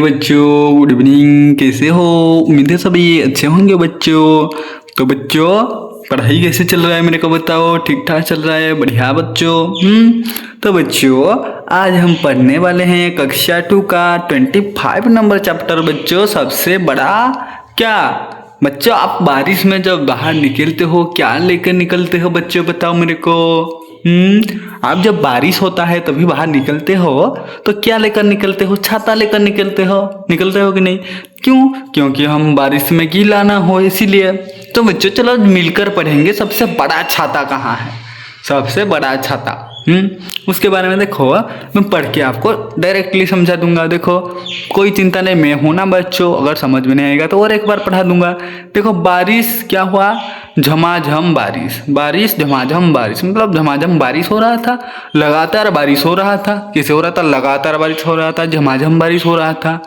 बच्चों good evening. कैसे हो? उम्मीद है सभी अच्छे होंगे बच्चों। तो बच्चों पढ़ाई कैसे चल रहा है मेरे को बताओ। ठीक ठाक चल रहा है? बढ़िया बच्चों। तो बच्चों आज हम पढ़ने वाले हैं कक्षा 2 का 25 नंबर चैप्टर। बच्चों सबसे बड़ा क्या। बच्चों आप बारिश में जब बाहर निकलते हो क्या लेकर निकलते हो बच्चों बताओ मेरे को। आप जब बारिश होता है तभी बाहर निकलते हो तो क्या लेकर निकलते हो? छाता लेकर निकलते हो कि नहीं? क्यों? क्योंकि हम बारिश में गीला ना हो इसीलिए। तो बच्चों चलो मिलकर पढ़ेंगे सबसे बड़ा छाता कहाँ है। सबसे बड़ा छाता उसके बारे में देखो मैं पढ़ के आपको डायरेक्टली समझा दूंगा। देखो कोई चिंता नहीं, मैं हूं ना बच्चों। अगर समझ में नहीं आएगा तो और एक बार पढ़ा दूंगा। देखो बारिश क्या हुआ, झमाझम बारिश। बारिश झमाझम बारिश मतलब झमाझम बारिश हो रहा था, लगातार बारिश हो रहा था। कैसे हो रहा था? लगातार बारिश हो रहा था, झमाझम बारिश हो रहा था।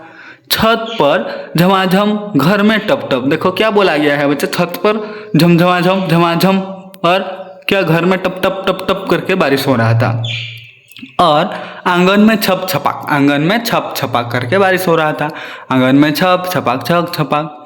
छत पर झमाझम, घर में टप टप। देखो क्या बोला गया है बच्चे, छत पर झमझमाझम झमाझम और क्या घर में टप टप टप टप करके बारिश हो रहा था। और आंगन में छप छपाक, आंगन में छप छपाक करके बारिश हो रहा था। आंगन में छप छपाक छप छपाक।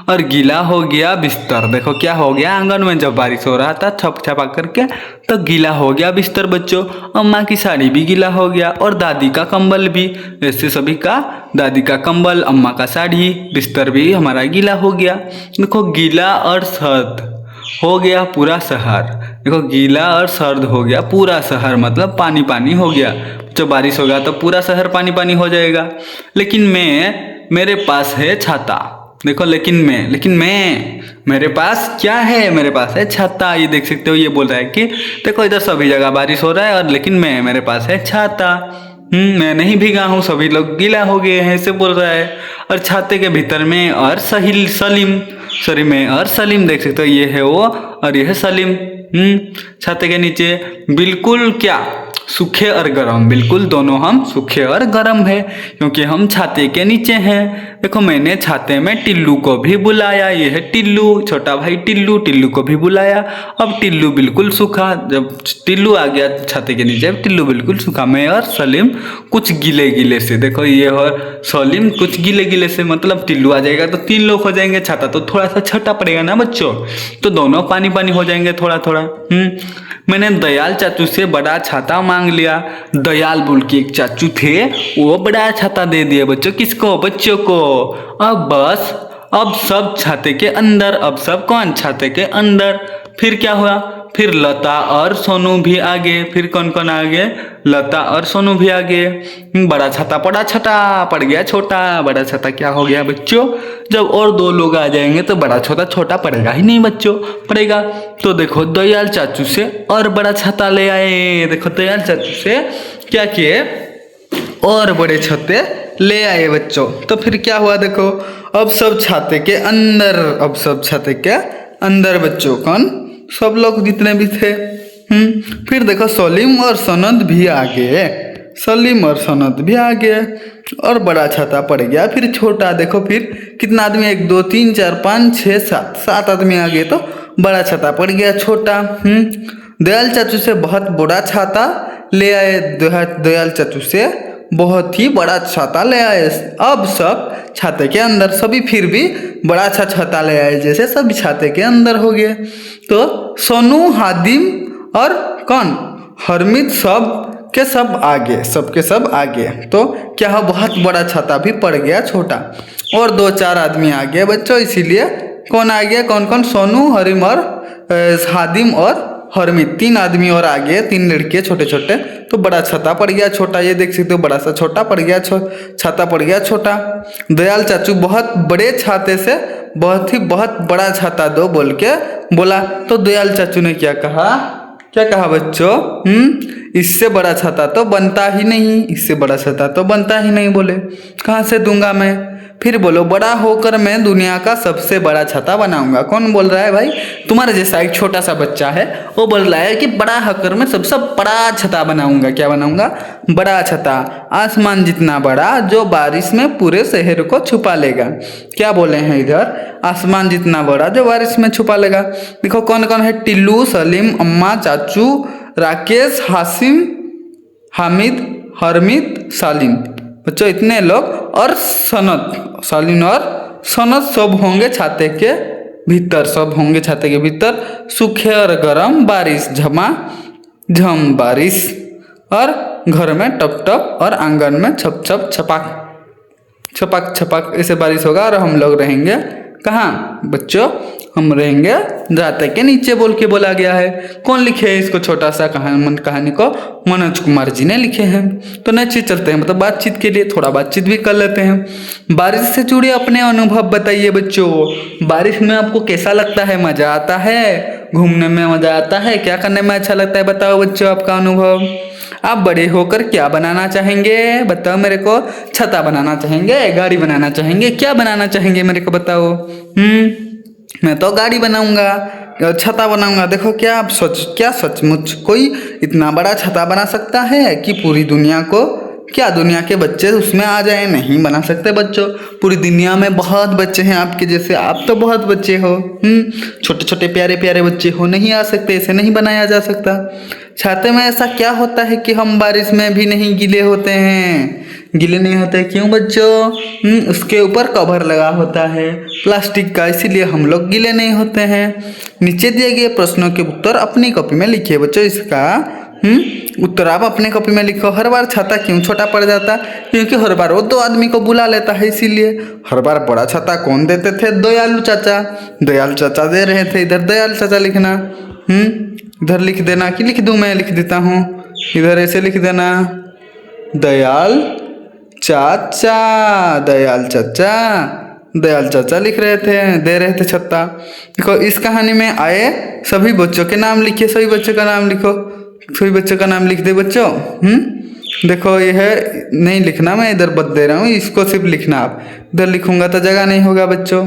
और गीला हो गया बिस्तर। देखो क्या हो गया, आंगन में जब बारिश हो रहा था छप छपाक करके तो गीला हो गया बिस्तर बच्चों। अम्मा की साड़ी भी गीला हो गया और दादी का कंबल भी। ऐसे सभी का, दादी का कंबल, अम्मा का साड़ी, बिस्तर भी हमारा गीला हो गया। देखो गीला और सर्द हो गया पूरा शहर। देखो गीला और सर्द हो गया पूरा शहर मतलब पानी पानी हो गया। जब बारिश होगा तो पूरा शहर पानी पानी हो जाएगा। लेकिन मेरे पास है छाता। देखो लेकिन मैं मेरे पास क्या है? मेरे पास है छाता। ये देख सकते हो, ये बोल रहा है कि देखो इधर सभी जगह बारिश हो रहा है और लेकिन मेरे पास है छाता। मैं नहीं भीगा हूँ, सभी लोग गीला हो गए हैं, ऐसे बोल रहा है। और छाते के भीतर में और सलीम देख सकते हो, ये है वो और ये है सलीम। छाते के नीचे बिल्कुल क्या, सूखे और गर्म। बिल्कुल दोनों हम सूखे और गर्म है क्योंकि हम छाते के नीचे हैं। देखो मैंने छाते में टिल्लू को भी बुलाया। ये है टिल्लू, छोटा भाई टिल्लू को भी बुलाया। अब टिल्लू बिल्कुल सूखा। जब टिल्लू आ गया छाते के नीचे टिल्लू बिल्कुल सूखा। मैं और सलीम कुछ गीले गीले से। देखो ये और सलीम कुछ गीले गीले से मतलब टिल्लू आ जाएगा तो 3 लोग हो जाएंगे। छाता तो थोड़ा सा छोटा पड़ेगा ना बच्चों, तो दोनों पानी पानी हो जाएंगे थोड़ा थोड़ा। मैंने दयाल चाचू से बड़ा छाता मांग लिया। दयाल बोल के एक चाचू थे, वो बड़ा छाता दे दिए बच्चों। किसको? बच्चों को। अब सब छाते के अंदर। अब सब कौन? छाते के अंदर। फिर क्या हुआ? फिर लता और सोनू भी आ गए। फिर कौन कौन आ गए? लता और सोनू भी आ गए। बड़ा छाता पड़ा छोटा, पड़ गया छोटा। बड़ा छाता क्या हो गया बच्चों? जब और 2 लोग आ जाएंगे तो बड़ा छोटा पड़ेगा ही नहीं बच्चों, पड़ेगा। तो देखो दयाल चाचू से और बड़ा छाता ले आए। देखो दयाल चाचू से क्या किए? और बड़े छाते ले आए बच्चों। तो फिर क्या हुआ देखो, अब सब छाते के अंदर। अब सब छाते के अंदर बच्चों। कौन? सब लोग जितने भी थे। फिर देखो सलीम और सनद भी आ गए। सलीम और सनद भी आ गए और बड़ा छाता पड़ गया। फिर छोटा। देखो फिर कितना आदमी, 1 2 3 4 5 6 7 आदमी आ गए तो बड़ा छाता पड़ गया छोटा। दयाल चाचू से बहुत बड़ा छाता ले आए। दयाल चाचू से बहुत ही बड़ा छाता ले आए। अब सब छाते के अंदर। सभी फिर भी बड़ा अच्छा छाता ले आए जैसे सब छाते के अंदर हो गए। तो सोनू, हादिम और कौन? हरमित सब के सब आगे, सबके सब आगे। तो क्या हो, बहुत बड़ा छाता भी पड़ गया छोटा। और 2 4 आदमी आ गए बच्चों। इसीलिए कौन आ गया? कौन कौन? सोनू, हरिम और हादिम और हरमित। 3 आदमी और आ गए, 3 लड़के छोटे छोटे। तो बड़ा छाता पड़ गया छोटा। ये देख सकते हो बड़ा सा छोटा पड़ गया, छाता पड़ गया छोटा। दयाल चाचू बहुत बड़े छाते से बहुत बड़ा छाता दो बोल के बोला। तो दयाल चाचू ने क्या कहा बच्चों? इससे बड़ा छाता तो बनता ही नहीं, इससे बड़ा छाता तो बनता ही नहीं। बोले कहाँ से दूंगा मैं? फिर बोलो बड़ा होकर मैं दुनिया का सबसे बड़ा छाता बनाऊंगा। कौन बोल रहा है भाई? तुम्हारे जैसा एक छोटा सा बच्चा है, वो बोल रहा है कि बड़ा होकर मैं सबसे बड़ा छाता बनाऊंगा। क्या बनाऊंगा? बड़ा छाता, आसमान जितना बड़ा, जो बारिश में पूरे शहर को छुपा लेगा। क्या बोले हैं इधर? आसमान जितना बड़ा जो बारिश में छुपा लेगा। देखो कौन कौन है? टिल्लू, सलीम, अम्मा, चाचू, राकेश, हासिम, हामिद, हरमित, सालिम। बच्चों इतने लोग, और सनत, सालिन और सनत सब होंगे छाते के भीतर, सब होंगे छाते के भीतर। सूखे और गर्म बारिश, झमा झम बारिश, और घर में टप टप और आंगन में छप छप छपाक छपक छपक ऐसे बारिश होगा। और हम लोग रहेंगे कहाँ बच्चों, हम रहेंगे छाते के नीचे बोल के बोला गया है। कौन लिखे है इसको, छोटा सा कहानी को मनोज कुमार जी ने लिखे हैं। तो नेक्स्ट चलते हैं, मतलब बातचीत के लिए थोड़ा बातचीत भी कर लेते हैं। बारिश से जुड़े अपने अनुभव बताइए बच्चों। बारिश में आपको कैसा लगता है, मजा आता है, घूमने में मजा आता है, क्या करने में अच्छा लगता है, बताओ बच्चों आपका अनुभव। आप बड़े होकर क्या बनाना चाहेंगे, बताओ मेरे को। छता बनाना चाहेंगे, गाड़ी बनाना चाहेंगे, क्या बनाना चाहेंगे मेरे को बताओ। मैं तो गाड़ी बनाऊंगा, छता बनाऊंगा। देखो क्या आप क्या सचमुच कोई इतना बड़ा छता बना सकता है कि पूरी दुनिया को, क्या दुनिया के बच्चे उसमें आ जाए? नहीं बना सकते बच्चों। पूरी दुनिया में बहुत बच्चे हैं आपके जैसे, आप तो बहुत बच्चे हो, छोटे छोटे प्यारे प्यारे बच्चे हो, नहीं आ सकते, ऐसे नहीं बनाया जा सकता। छाते में ऐसा क्या होता है कि हम बारिश में भी नहीं गीले होते हैं? गीले नहीं होते क्यों बच्चों? उसके ऊपर कवर लगा होता है प्लास्टिक का, इसीलिए हम लोग गीले नहीं होते हैं। नीचे दिए गए प्रश्नों के उत्तर अपनी कॉपी में लिखिए बच्चों। इसका उत्तर आप अपने कॉपी में लिखो। हर बार छाता क्यों छोटा पड़ जाता? क्योंकि हर बार वो दो आदमी को बुला लेता है, इसीलिए। हर बार बड़ा छाता कौन देते थे? दयालु चाचा। दयालु चाचा दे रहे थे। इधर दयालु चाचा लिखना, इधर लिख देना कि लिख दूं? मैं लिख देता हूँ, इधर ऐसे लिख देना, दयाल चाचा, दयाल चाचा, दयाल चाचा लिख रहे थे, दे रहे थे छत्ता। देखो इस कहानी में आए सभी बच्चों के नाम लिखिए, सभी बच्चों का नाम लिखो, सभी बच्चों का नाम लिख दे बच्चों। देखो ये है, नहीं लिखना, मैं इधर बता दे रहा हूँ, इसको सिर्फ लिखना। आप इधर लिखूंगा तो जगह नहीं होगा बच्चों।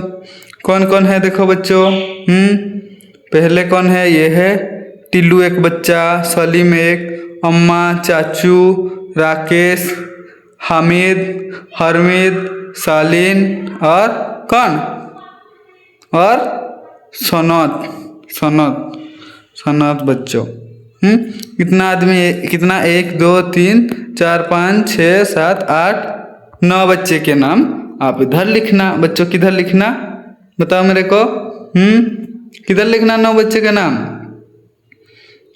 कौन कौन है देखो बच्चों। पहले कौन है? ये है टिल्लू एक बच्चा, सलीम एक, अम्मा, चाचू, राकेश, हामिद, हरमिद, सालिन, और कौन? और सनत, सनत, सनत बच्चों। कितना आदमी, कितना? 1 2 3 4 5 6 7 8 9 बच्चे के नाम आप इधर लिखना बच्चों। किधर लिखना बताओ मेरे को। किधर लिखना 9 बच्चे का नाम?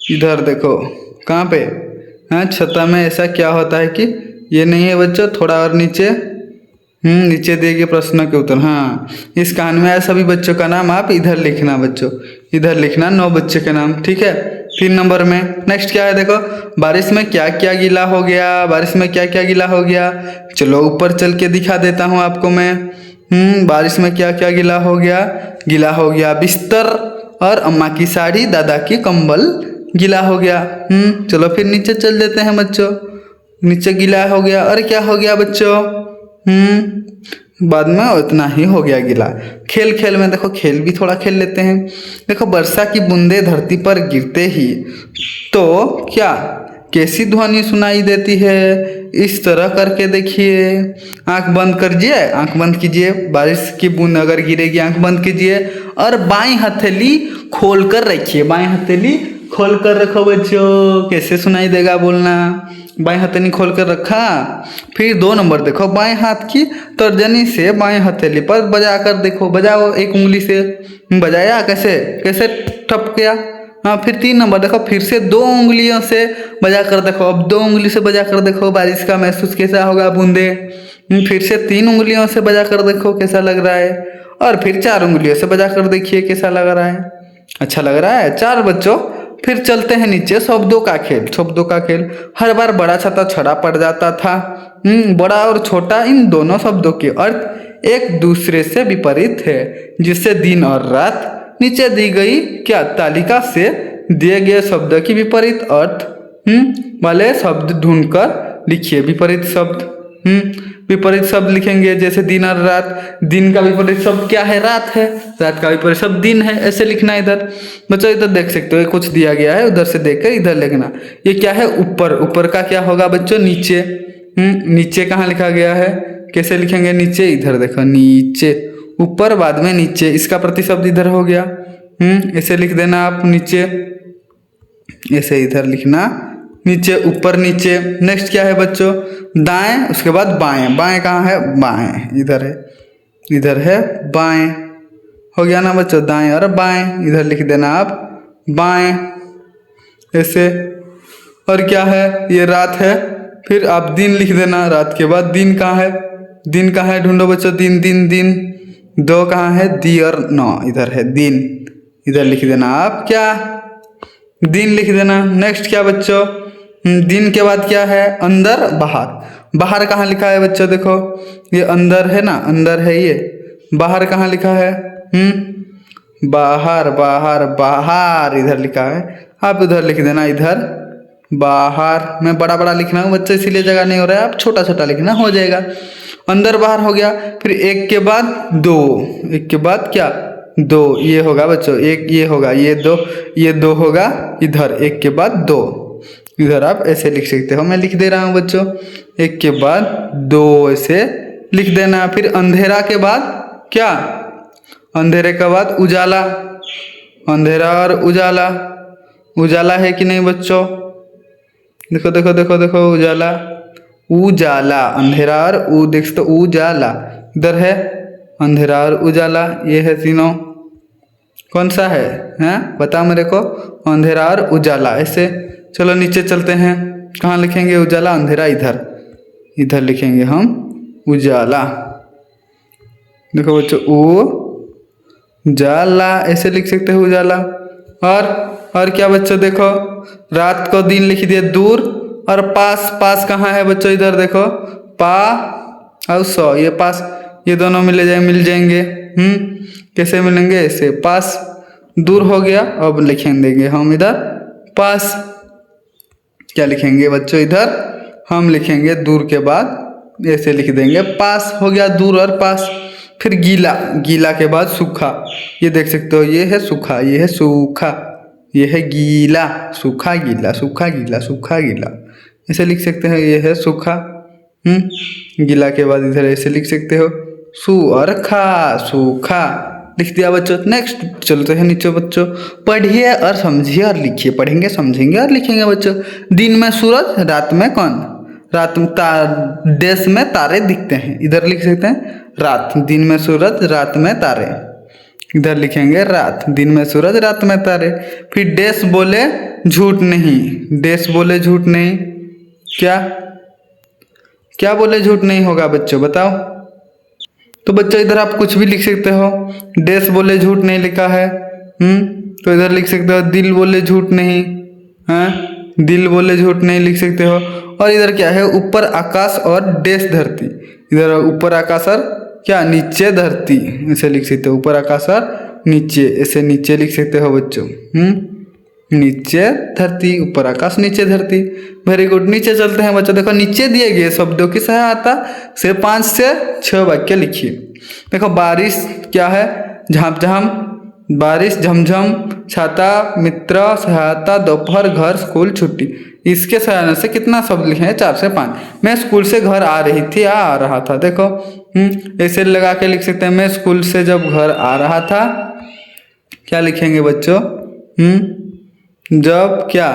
इधर देखो, कहाँ पे? हाँ, छता में ऐसा क्या होता है कि ये नहीं है बच्चों, थोड़ा और नीचे, नीचे दिए गए प्रश्नों के उत्तर। हाँ, इस कहानी में आए सभी बच्चों का नाम आप इधर लिखना बच्चों, इधर लिखना 9 बच्चे के नाम, ठीक है। 3 नंबर में नेक्स्ट क्या है देखो, बारिश में क्या क्या गीला हो गया, बारिश में क्या क्या गीला हो गया। चलो ऊपर चल के दिखा देता हूँ आपको मैं। बारिश में क्या क्या गीला हो गया? गीला हो गया बिस्तर और अम्मा की साड़ी, दादा की कंबल गीला हो गया। चलो फिर नीचे चल देते हैं बच्चों। नीचे गीला हो गया, और क्या हो गया बच्चों? बाद में उतना ही हो गया गीला। खेल खेल में देखो, खेल भी थोड़ा खेल लेते हैं। देखो वर्षा की बूंदें धरती पर गिरते ही तो क्या कैसी ध्वनि सुनाई देती है? इस तरह करके देखिए। आंख बंद करिए, आंख बंद कीजिए। बारिश की बूंद अगर गिरेगी, आंख बंद कीजिए और बाईं हथेली खोल कर रखिए। बाईं हथेली खोल कर रखो बच्चों। कैसे सुनाई देगा बोलना? बाएं हथेली खोल कर रखा। फिर 2 नंबर देखो, बाएं हाथ की तर्जनी से बाएं हथेली पर बजा कर देखो। बजाओ एक उंगली से। बजाया कैसे? कैसे ठप गया? हाँ, फिर 3 नंबर देखो, फिर से 2 उंगलियों से बजा कर देखो। अब 2 उंगली से बजा कर देखो, बारिश का महसूस कैसा होगा बूंदे। फिर से 3 उंगलियों से बजा कर देखो कैसा लग रहा है। और फिर 4 उंगलियों से बजा कर देखिए कैसा लग रहा है। अच्छा लग रहा है 4 बच्चों। फिर चलते हैं नीचे, शब्दों का खेल। शब्दों का खेल, हर बार बड़ा छाता छड़ा पड़ जाता था। बड़ा और छोटा इन दोनों शब्दों के अर्थ एक दूसरे से विपरीत है, जिससे दिन और रात नीचे दी गई क्या तालिका से दिए गए शब्द की विपरीत अर्थ वाले शब्द ढूंढकर लिखिए। विपरीत शब्द, विपरीत शब्द लिखेंगे जैसे दिन और रात। दिन का विपरीत शब्द क्या है? रात है। रात का विपरीत शब्द दिन है। ऐसे लिखना इधर बच्चों। इधर देख सकते हो कुछ दिया गया है, उधर से देखकर इधर लिखना। ये क्या है? ऊपर। ऊपर का क्या होगा बच्चों? नीचे। नीचे कहाँ लिखा गया है? कैसे लिखेंगे नीचे? इधर देखो, नीचे ऊपर बाद में नीचे। इसका प्रतिशब्द इधर हो गया। ऐसे लिख देना आप नीचे, ऐसे इधर लिखना नीचे ऊपर नीचे। नेक्स्ट क्या है बच्चों, दाएं, उसके बाद बाएं। बाएं कहाँ है, बाएं इधर है, इधर है बाएं। हो गया ना बच्चों, दाएं और बाएं, इधर लिख देना आप बाएं ऐसे। और क्या है, ये रात है, फिर आप दिन लिख देना। रात के बाद दिन कहाँ है, दिन कहाँ है, ढूंढो बच्चों, दिन दिन दिन। दो कहाँ है, दी और नौ, इधर है दिन, इधर लिख देना आप क्या, दिन लिख देना। नेक्स्ट क्या बच्चों, दिन के बाद क्या है, अंदर बाहर। बाहर कहाँ लिखा है बच्चों, देखो ये अंदर है ना, अंदर है ये। बाहर कहाँ लिखा है, बाहर बाहर बाहर इधर लिखा है, आप इधर लिख देना, इधर बाहर। मैं बड़ा बड़ा लिखना हूँ बच्चे, इसीलिए जगह नहीं हो रहा है, आप छोटा छोटा लिखना, हो जाएगा। अंदर बाहर हो गया, फिर एक के बाद दो, एक के बाद क्या, दो, ये होगा बच्चों, एक ये होगा, ये दो होगा इधर, एक के बाद दो, इधर आप ऐसे लिख सकते हो। मैं लिख दे रहा हूँ बच्चों, एक के बाद दो ऐसे लिख देना। फिर अंधेरा के बाद क्या, अंधेरे के बाद उजाला। अंधेरा और उजाला, उजाला है कि नहीं बच्चों, देखो देखो देखो देखो, उजाला, उजाला, अंधेरा और देख तो उजाला, इधर है अंधेरा और उजाला, ये है तीनों। कौन सा है, हैं बता मेरे को, अंधेरा और उजाला ऐसे। चलो नीचे चलते हैं, कहाँ लिखेंगे उजाला, अंधेरा इधर, इधर लिखेंगे हम उजाला। देखो बच्चों, उजाला ऐसे लिख सकते हो, उजाला। और क्या बच्चों, देखो रात को दिन लिख दिए दूर, और पास, पास कहाँ है बच्चों, इधर देखो, पा और सौ, ये पास, ये दोनों मिल जाएंगे। कैसे मिलेंगे, ऐसे, पास दूर हो गया, अब लिखेंगे हम इधर पास। क्या लिखेंगे बच्चों, इधर हम लिखेंगे दूर के बाद ऐसे लिख देंगे पास, हो गया दूर और पास। फिर गीला, गीला के बाद सूखा, ये देख सकते हो, ये है सूखा, ये है सूखा, ये है गीला, सूखा गीला, सूखा गीला, सूखा गीला ऐसे लिख सकते हो, ये है सूखा। गीला के बाद इधर ऐसे लिख सकते हो, सू और खा, सूखा लिख दिया बच्चों। नेक्स्ट चलते हैं नीचे बच्चों, पढ़िए और समझिए और लिखिए। पढ़ेंगे, समझेंगे और लिखेंगे बच्चों। दिन में सूरज, रात में कौन, रात में देश में तारे दिखते हैं, इधर लिख सकते हैं रात। दिन में सूरज, रात में तारे, इधर लिखेंगे रात। दिन में सूरज, रात में तारे। फिर देश बोले झूठ नहीं, देश बोले झूठ नहीं, क्या क्या बोले झूठ नहीं होगा बच्चों, बताओ। तो बच्चों इधर आप कुछ भी लिख सकते हो, देश बोले झूठ नहीं लिखा है, तो इधर लिख सकते हो दिल बोले झूठ नहीं, दिल बोले झूठ नहीं लिख सकते हो। और इधर क्या है, ऊपर आकाश और देश धरती, इधर ऊपर आकाश और क्या, नीचे धरती ऐसे लिख सकते हो, ऊपर आकाश और नीचे, ऐसे नीचे लिख सकते हो बच्चों। नीचे धरती, ऊपर आकाश, नीचे धरती। Very good. नीचे चलते हैं बच्चों, देखो नीचे दिए गए शब्दों की सहायता से 5 से 6 वाक्य लिखिए। देखो बारिश क्या है, झाँप झाँप, बारिश, झमझम, छाता, मित्र, सहायता, दोपहर, घर, स्कूल, छुट्टी। इसके सहायता से कितना शब्द लिखे हैं, 4 से 5। मैं स्कूल से घर आ रही थी, आ रहा था, देखो ऐसे लगा के लिख सकते हैं। मैं स्कूल से जब घर आ रहा था, क्या लिखेंगे बच्चों, जब क्या,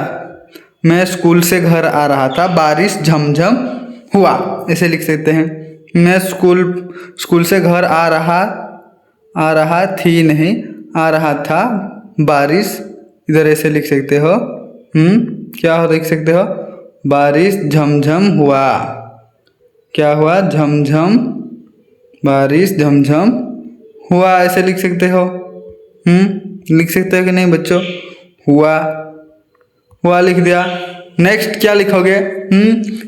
मैं स्कूल से घर आ रहा था, बारिश झमझम हुआ, ऐसे लिख सकते हैं। मैं स्कूल से घर आ रहा थी, नहीं आ रहा था, बारिश, इधर ऐसे लिख सकते हो। क्या हो लिख सकते हो, बारिश झमझम हुआ, क्या हुआ, झमझम, बारिश झमझम हुआ, ऐसे लिख सकते हो। लिख सकते हो कि नहीं बच्चों, हुआ लिख दिया। नेक्स्ट क्या लिखोगे,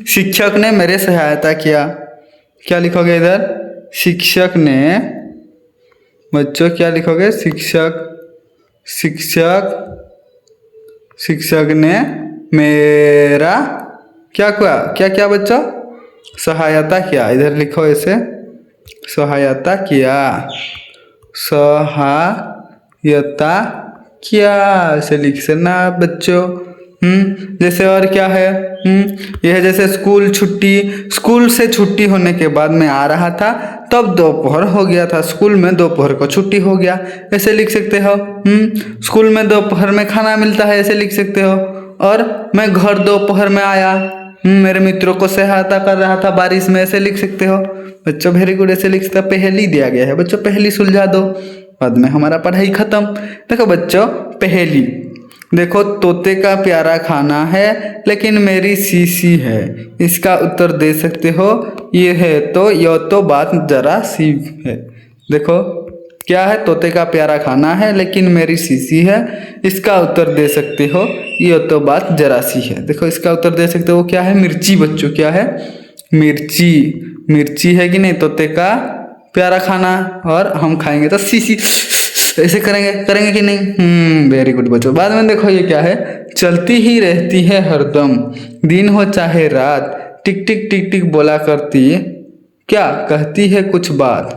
शिक्षक ने मेरे सहायता किया, क्या लिखोगे इधर, शिक्षक ने, बच्चों क्या लिखोगे, शिक्षक ने मेरा क्या क्या बच्चों, सहायता किया, इधर लिखो ऐसे, सहायता किया, सहायता किया ऐसे लिख सकना बच्चों। जैसे और क्या है, यह जैसे स्कूल से छुट्टी होने के बाद मैं आ रहा था, तब दोपहर हो गया था, स्कूल में दोपहर को छुट्टी हो गया, ऐसे लिख सकते हो। स्कूल में दोपहर में खाना मिलता है, ऐसे लिख सकते हो। और मैं घर दोपहर में आया, मेरे मित्रों को सहायता कर रहा था बारिश में, ऐसे लिख सकते हो बच्चों। वेरी गुड, ऐसे लिख सकते हो। पहेली दिया गया है बच्चों, पहेली सुलझा दो, बाद में हमारा पढ़ाई खत्म। देखो बच्चों पहेली, देखो तोते का प्यारा खाना है लेकिन मेरी शीशी है, इसका उत्तर दे सकते हो। ये है तो यह तो बात जरा सी है। देखो क्या है, तोते का प्यारा खाना है लेकिन मेरी शीशी है, इसका उत्तर दे सकते हो। ये तो बात जरा सी है। देखो इसका उत्तर दे सकते हो क्या है, मिर्ची बच्चों। क्या है, मिर्ची। मिर्ची है कि नहीं, तोते का प्यारा खाना, और हम खाएंगे तो शीशी ऐसे करेंगे कि नहीं। वेरी गुड बच्चों। बाद में देखो ये क्या है, चलती ही रहती है हरदम, दिन हो चाहे रात, टिक टिक टिक टिक बोला करती, क्या कहती है कुछ बात।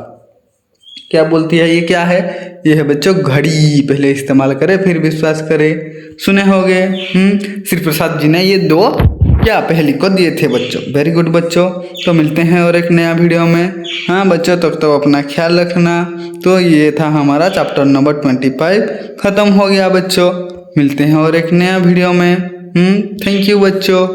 क्या बोलती है, ये क्या है, ये है बच्चों घड़ी। पहले इस्तेमाल करें फिर विश्वास करें। सुने होंगे श्री प्रसाद जी ने ये 2 क्या पहेली को दिए थे बच्चों। वेरी गुड बच्चों। तो मिलते हैं और एक नया वीडियो में। हाँ बच्चों, तब तो अपना ख्याल रखना। तो ये था हमारा चैप्टर नंबर 25 खत्म हो गया बच्चों। मिलते हैं और एक नया वीडियो में। थैंक यू बच्चों।